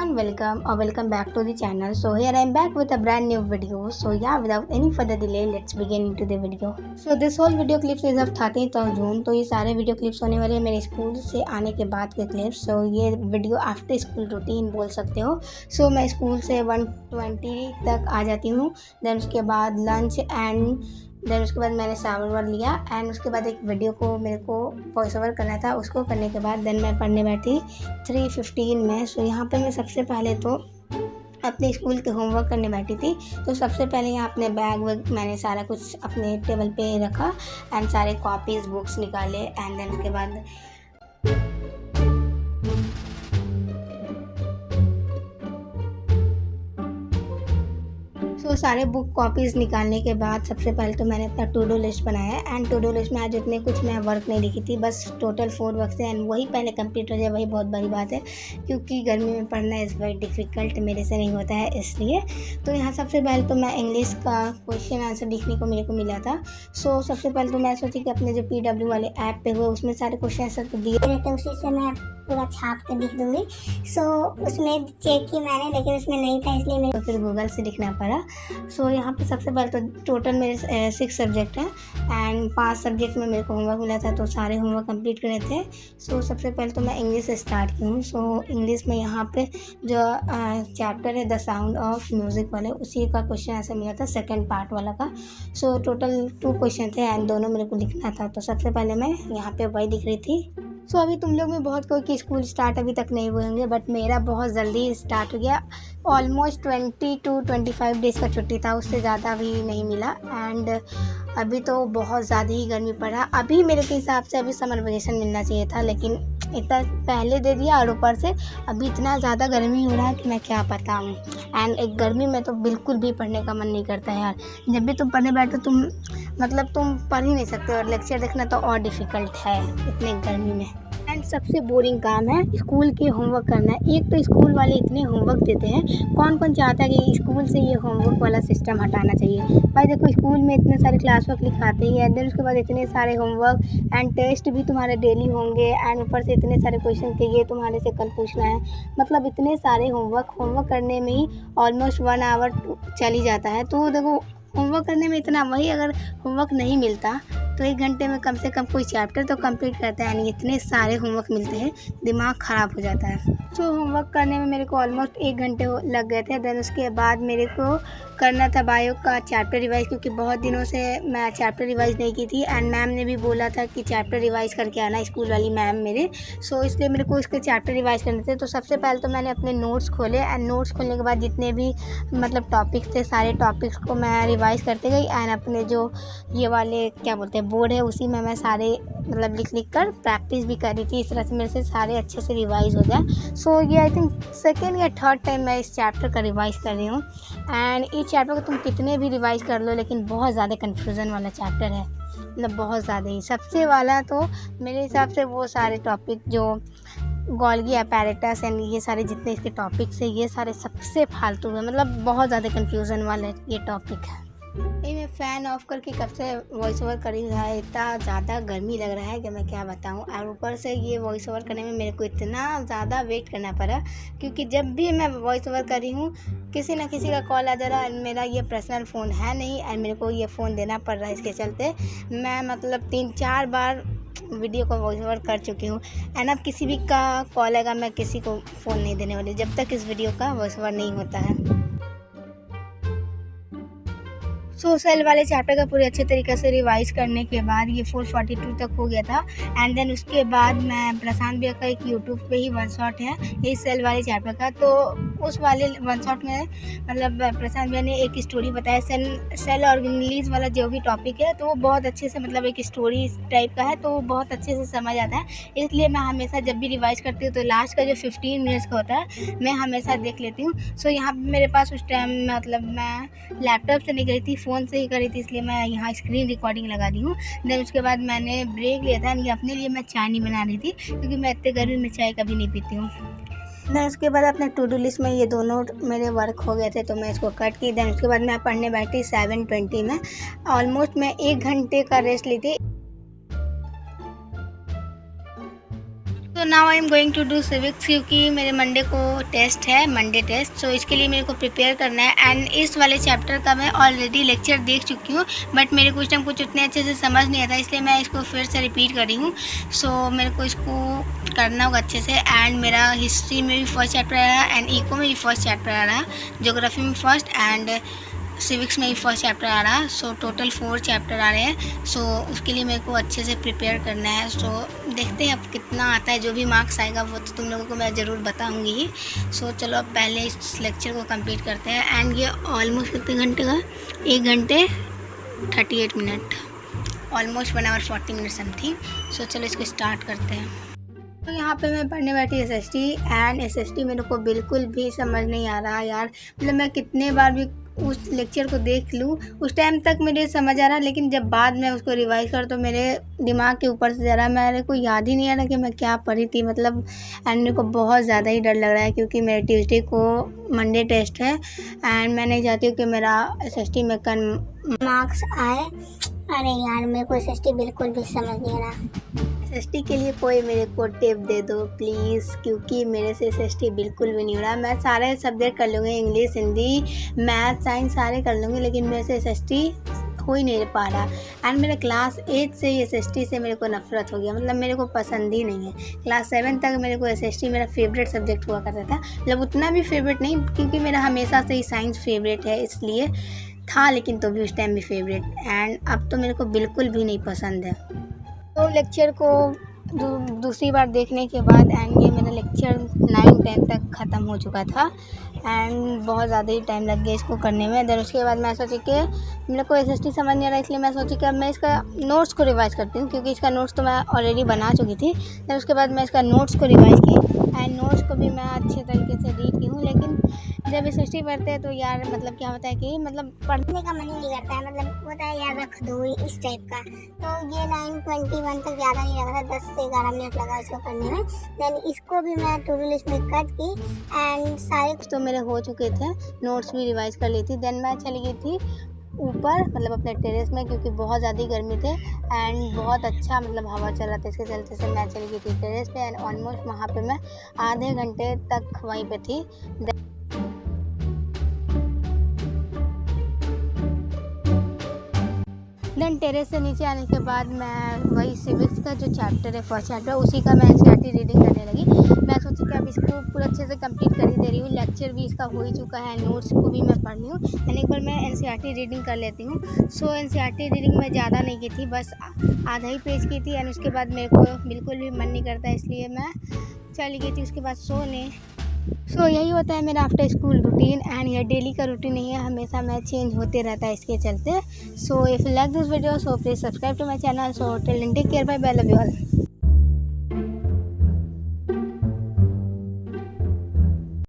everyone, welcome back to the channel. So here I am back with a brand new video. So yeah, without any further delay, let's begin into the video. So this whole video clips is of 13th of June. तो ये सारे video clips होने वाले हैं मेरे school से आने के बाद के क्लिप्स. So ये वीडियो आफ्टर स्कूल रूटीन बोल सकते हो. So मैं स्कूल से 1:20 तक आ जाती हूँ. देन उसके बाद लंच एंड देन उसके बाद मैंने शावर लिया एंड उसके बाद एक वीडियो को मेरे को वॉइस ओवर करना था. उसको करने के बाद देन मैं पढ़ने बैठी 3:15 में. सो यहाँ पे मैं सबसे पहले तो अपने स्कूल के होमवर्क करने बैठी थी. तो सबसे पहले यहाँ अपने बैग वैग मैंने सारा कुछ अपने टेबल पे रखा एंड सारे कॉपीज़ बुक्स निकाले एंड देन उसके बाद तो सारे बुक कॉपीज़ निकालने के बाद सबसे पहले तो मैंने अपना टू डू लिस्ट बनाया एंड टू डू लिस्ट में आज इतने कुछ मैं वर्क नहीं लिखी थी, बस टोटल 4 वर्क थे एंड वही पहले कंप्लीट हो जाए वही बहुत बड़ी बात है क्योंकि गर्मी में पढ़ना इज़ वेरी डिफ़िकल्ट, मेरे से नहीं होता है इसलिए. तो यहाँ सबसे पहले तो मैं इंग्लिश का क्वेश्चन आंसर लिखने को मेरे को मिला था. सो सबसे पहले तो मैं सोची कि अपने जो PW वाले ऐप पे हुए उसमें सारे क्वेश्चन आंसर तो दिए तो उसी से मैं पूरा छाप के लिख दूंगी. सो उसमें चेक की मैंने लेकिन उसमें नहीं था इसलिए मेरे तो फिर गूगल से लिखना पड़ा. सो यहाँ पे सबसे पहले तो टोटल मेरे 6 सब्जेक्ट हैं एंड 5 सब्जेक्ट में मेरे को होमवर्क मिला था तो सारे होमवर्क कंप्लीट करे थे. सो सबसे पहले तो मैं इंग्लिश से स्टार्ट की हूँ. सो इंग्लिश में यहाँ पे जो चैप्टर है द साउंड ऑफ म्यूज़िक वाले उसी का क्वेश्चन आंसर मिला था सेकेंड पार्ट वाला का. सो टोटल 2 क्वेश्चन थे एंड दोनों मेरे को लिखना था. तो सबसे पहले मैं यहाँ पे वही लिख रही थी. सो अभी तुम लोग में बहुत कोई कि स्कूल स्टार्ट अभी तक नहीं हुए होंगे बट मेरा बहुत जल्दी स्टार्ट हो गया. ऑलमोस्ट 20 to 25 डेज़ का छुट्टी था, उससे ज़्यादा भी नहीं मिला एंड अभी तो बहुत ज़्यादा ही गर्मी पड़ा. अभी मेरे के हिसाब से अभी समर वेकेशन मिलना चाहिए था लेकिन इतना पहले दे दिया और ऊपर से अभी इतना ज़्यादा गर्मी हो रहा है कि मैं क्या बताऊँ. एंड एक गर्मी में तो बिल्कुल भी पढ़ने का मन नहीं करता है यार. जब भी तुम पढ़ने बैठो तुम पढ़ ही नहीं सकते और लेक्चर देखना तो और डिफ़िकल्ट है इतनी गर्मी में. एंड सबसे बोरिंग काम है स्कूल के होमवर्क करना. एक तो स्कूल वाले इतने होमवर्क देते हैं, कौन कौन चाहता है कि स्कूल से ये होमवर्क वाला सिस्टम हटाना चाहिए. भाई देखो स्कूल में इतने सारे क्लास वर्क लिखाते ही हैं, देन उसके बाद इतने सारे होमवर्क एंड टेस्ट भी तुम्हारे डेली होंगे एंड ऊपर से इतने सारे क्वेश्चन के ये तुम्हारे से कल पूछना है. मतलब इतने सारे होमवर्क करने में ही ऑलमोस्ट 1 आवर चल ही जाता है. तो देखो होमवर्क करने में इतना, वही अगर होमवर्क नहीं मिलता तो 1 घंटे में कम से कम कोई चैप्टर तो कंप्लीट करता है. यानी इतने सारे होमवर्क मिलते हैं दिमाग ख़राब हो जाता है. तो होमवर्क करने में मेरे को ऑलमोस्ट 1 घंटे लग गए थे. देन उसके बाद मेरे को करना था बायो का चैप्टर रिवाइज़ क्योंकि बहुत दिनों से मैं चैप्टर रिवाइज़ नहीं की थी एंड मैम ने भी बोला था कि चैप्टर रिवाइज़ करके आना, स्कूल वाली मैम मेरे. सो इसलिए मेरे को इसके चैप्टर रिवाइज़ करने थे. तो सबसे पहले तो मैंने अपने नोट्स खोले एंड नोट्स खोलने के बाद जितने भी टॉपिक्स थे सारे टॉपिक्स को मैं रिवाइज़ करते गई एंड अपने जो ये वाले क्या बोलते हैं बोर्ड है उसी में मैं सारे लिख कर प्रैक्टिस भी कर रही थी. इस तरह से मेरे से सारे अच्छे से रिवाइज़ हो जाए. सो ये आई थिंक सेकेंड या थर्ड टाइम मैं इस चैप्टर का रिवाइज़ कर रही हूँ एंड इस चैप्टर को तुम कितने भी रिवाइज़ कर लो लेकिन बहुत ज़्यादा कन्फ्यूज़न वाला चैप्टर है, बहुत ज़्यादा ही. सबसे वाला तो मेरे हिसाब से वो सारे टॉपिक जो गोल्गी अपैरेटस एंड ये सारे जितने इसके टॉपिक्स हैं ये सारे सबसे फालतू है. बहुत ज़्यादा कन्फ्यूज़न वाला ये टॉपिक है. ये मैं फ़ैन ऑफ करके कब से वॉइस ओवर कर रही है. इतना ज़्यादा गर्मी लग रहा है कि मैं क्या बताऊँ. और ऊपर से ये वॉइस ओवर करने में मेरे को इतना ज़्यादा वेट करना पड़ा क्योंकि जब भी मैं वॉइस ओवर कर रही हूँ किसी ना किसी का कॉल आ जा रहा है. मेरा ये पर्सनल फ़ोन है नहीं एंड मेरे को ये फ़ोन देना पड़ रहा है. इसके चलते मैं 3-4 बार वीडियो को वॉइस ओवर कर चुकी हूँ एंड अब किसी भी का कॉल आएगा मैं किसी को फ़ोन नहीं देने वाली जब तक इस वीडियो का वॉइस ओवर नहीं होता है. सोशल वाले चैप्टर का पूरे अच्छे तरीके से रिवाइज़ करने के बाद ये 442 तक हो गया था एंड देन उसके बाद मैं प्रशांत भैया का एक यूट्यूब पे ही वन शॉट है ये सेल वाले चैप्टर का. तो उस वाले वन शॉट में प्रशांत भैया ने एक स्टोरी बताया सेल और इंग्लिश वाला जो भी टॉपिक है तो वो बहुत अच्छे से एक स्टोरी टाइप का है तो वो बहुत अच्छे से समझ आता है. इसलिए मैं हमेशा जब भी रिवाइज़ करती हूँ तो लास्ट का जो 15 मिनट्स का होता है मैं हमेशा देख लेती हूँ. सो यहाँ पर मेरे पास उस टाइम मैं लैपटॉप से नहीं गई थी, फ़ोन से ही करी थी इसलिए मैं यहाँ स्क्रीन रिकॉर्डिंग लगा दी हूँ. देन उसके बाद मैंने ब्रेक लिया था यानी अपने लिए मैं चाय नहीं बना रही थी क्योंकि मैं इतने गर्मी में चाय कभी नहीं पीती हूँ. देन उसके बाद अपने टू डू लिस्ट में ये दोनों मेरे वर्क हो गए थे तो मैं इसको कट की. देन उसके बाद मैं पढ़ने बैठी 7:20 में. ऑलमोस्ट मैं 1 घंटे का रेस्ट ली थी. तो now I am going to do civics, क्योंकि मेरे मंडे को टेस्ट है, मंडे टेस्ट। सो इसके लिए मेरे को प्रिपेयर करना है। एंड इस वाले चैप्टर का मैं ऑलरेडी लेक्चर देख चुकी हूँ, बट मेरे कुछ टाइम कुछ उतने अच्छे से समझ नहीं आता, इसलिए मैं इसको फिर से रिपीट कर रही हूँ। सो मेरे को इसको करना होगा अच्छे से। एंड मेरा हिस्ट्री में भी फर्स्ट चैप्टर आ रहा है, एंड इको में भी फर्स्ट चैप्टर आ रहा है, ज्योग्राफी में फर्स्ट, एंड सिविक्स में ही फर्स्ट चैप्टर आ रहा है। सो टोटल 4 चैप्टर आ रहे हैं। सो उसके लिए मेरे को अच्छे से प्रिपेयर करना है। सो देखते हैं अब कितना आता है, जो भी मार्क्स आएगा वो तो तुम लोगों को मैं ज़रूर बताऊंगी ही। सो चलो अब पहले इस लेक्चर को कंप्लीट करते हैं। एंड ये ऑलमोस्ट कितने घंटे का, 1 घंटे 38 minute, almost 1 hour 40 minute something. So चलो इसको स्टार्ट करते हैं। तो यहाँ पे मैं पढ़ने बैठी एसएसटी, एंड एसएसटी मेरे को बिल्कुल भी समझ नहीं आ रहा यार। मतलब मैं कितने बार भी उस लेक्चर को देख लूँ, उस टाइम तक मेरे समझ आ रहा, लेकिन जब बाद में उसको रिवाइज कर तो मेरे दिमाग के ऊपर से ज़रा मेरे को याद ही नहीं आ रहा कि मैं क्या पढ़ी थी। मतलब एंड मेरे को बहुत ज़्यादा ही डर लग रहा है, क्योंकि मेरे ट्यूसडे को मंडे टेस्ट है, एंड मैं नहीं चाहती हूँ कि मेरा एसएसटी में मार्क्स आए। अरे यार मेरे को एसएसटी बिल्कुल भी समझ नहीं आ रहा। एसएसटी के लिए कोई मेरे को टिप दे दो प्लीज़, क्योंकि मेरे से एसएसटी बिल्कुल भी नहीं हो रहा। मैं सारे सब्जेक्ट कर लूँगी, इंग्लिश, हिंदी, मैथ, साइंस सारे कर लूँगी, लेकिन मेरे से एसएसटी हो ही नहीं पा रहा। एंड मेरे क्लास 8 से ही एसएसटी से मेरे को नफरत हो गया, मतलब मेरे को पसंद ही नहीं है। क्लास 7 तक मेरे को एसएसटी मेरा फेवरेट सब्जेक्ट हुआ करता था, मतलब उतना भी फेवरेट नहीं, क्योंकि मेरा हमेशा से ही साइंस फेवरेट है इसलिए था, लेकिन तो भी उस टाइम भी फेवरेट। एंड अब तो मेरे को बिल्कुल भी नहीं पसंद है। तो लेक्चर को दूसरी बार देखने के बाद, एंड ये मेरा लेक्चर 9-10 तक ख़त्म हो चुका था, एंड बहुत ज़्यादा ही टाइम लग गया इसको करने में। देन उसके बाद मैं सोची कि मेरे को एसएसटी समझ नहीं आ रहा, इसलिए मैं सोची कि अब मैं इसका नोट्स को रिवाइज़ करती हूँ, क्योंकि इसका नोट्स तो मैं ऑलरेडी बना चुकी थी। देन उसके बाद मैं इसका नोट्स को रिवाइज़ की, एंड नोट्स को भी मैं अच्छे तरीके से रीड की हूँ। लेकिन जब एसएसटी पढ़ते हैं तो यार मतलब क्या होता है कि मतलब पढ़ने का मन ही नहीं करता है, मतलब होता है यार रख दो इस टाइप का। तो ये 9:21 तक ज़्यादा नहीं लगा था, 10 से 11 मिनट लगा इसको करने में। देन इसको भी मैं टू डू लिस्ट में कट की, एंड सारे तो मेरे हो चुके थे, नोट्स भी रिवाइज कर ली थी। देन मैं चली गई थी ऊपर, मतलब अपने टेरेस में, क्योंकि बहुत ज़्यादा गर्मी थे, एंड बहुत अच्छा मतलब हवा चल रहा था, इसके चलते से मैं चली गई थी टेरेस पे। एंड ऑलमोस्ट वहाँ पे मैं आधे घंटे तक वहीं पे थी। देन टेरेस से नीचे आने के बाद मैं वही सिविक्स का जो चैप्टर है, फर्स्ट चैप्टर, उसी का मैं एनसीईआरटी रीडिंग करने लगी। मैं सोची कि अब इसको पूरा अच्छे से कंप्लीट कर ही दे रही हूँ, लेक्चर भी इसका हो ही चुका है, नोट्स को भी मैं पढ़ रही हूँ, एंड एक बार मैं एनसीईआरटी रीडिंग कर लेती हूँ। सो एनसीईआरटी रीडिंग में ज़्यादा नहीं की थी, बस आधा ही पेज की थी, एंड उसके बाद मेरे को बिल्कुल भी मन नहीं करता, इसलिए मैं चली गई थी उसके बाद सोने। सो यही होता है मेरा आफ्टर स्कूल रूटीन, एंड ये डेली का रूटीन नहीं है, हमेशा मैं चेंज होते रहता है इसके चलते। So if you like this video, so please subscribe to my channel. So till then take care, bye bye, love you all.